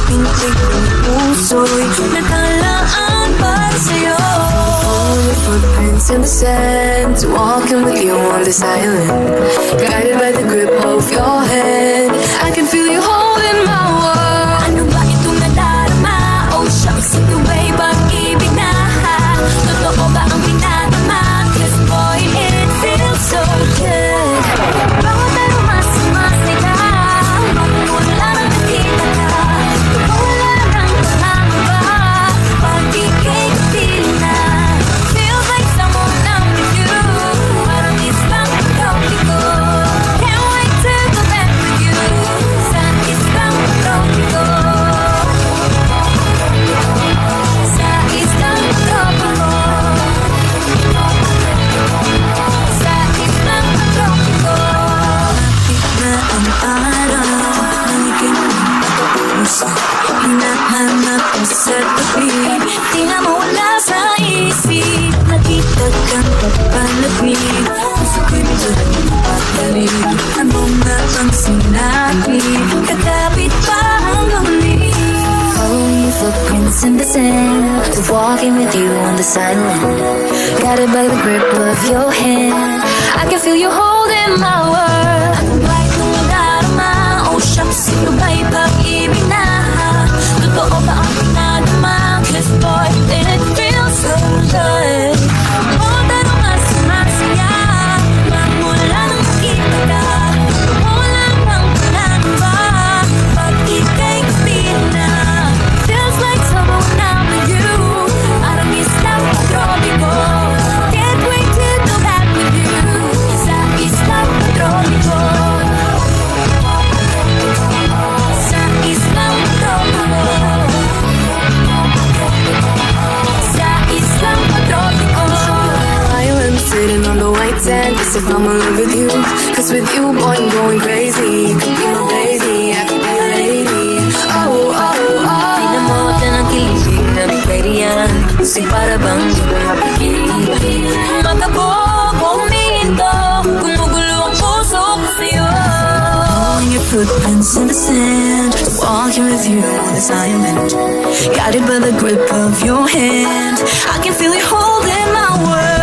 pintig ng puso'y natalaan para sa'yo. All your footprints in the sand, walking with you on this island, guided by the grip of your hand. I can feel you holding my world. Ano ba itong nadarama? Oh shucks, ito ba'y pag-ibig na? Totoo ba ang pinadama? 'Cause boy, it feels so good. Bawat aroma sumasaya, magmula nang nakita ka. Wala nang pangamba, pag ika'y kapiling na. Feels like someone I'm with you, parang islang tropiko. Can't wait to go back with you, sa islang tropiko. Sa islang tropiko. Sa islang tropiko. Lapit na ang araw, naniging puso, hinahanap mo sa tabi. Di na mawala sa isip, nakita kang papalapit. Puso ko'y pagpapalit, ano nga ang sinabi? Kakapit pa ang huli. Following your footprints in the sand, walking with you on the silent, guided by the grip of your hand. I can feel you holding my world. Ano ba itong nadarama? Oh shucks, ito ba'y pag-ibig na? Totoo ba ang pinadama? 'Cause boy, it feels so good. Bawat aroma sumasaya, magmula nang nakita ka. Wala nang pangamba, pag ika'y kapiling na. Feels like someone I'm with you, parang islang tropiko. Can't wait to go back with you, sa islang tropiko. Sa islang tropiko. Sa islang tropiko. Island sitting on the white sand, as if I'm in love with you. 'Cause with you, boy, I'm going crazy. You could be my baby, I could be your lady. Oh, oh, oh. Pinamutan ang kilig na bigay riyan, kasi para bang di mo mapigil. Magkabog, huminto, gumugulo ang puso ko sa'yo. Following your footprints in the sand, walking with you on this island, guided by the grip of your hand. I can feel you holding my world.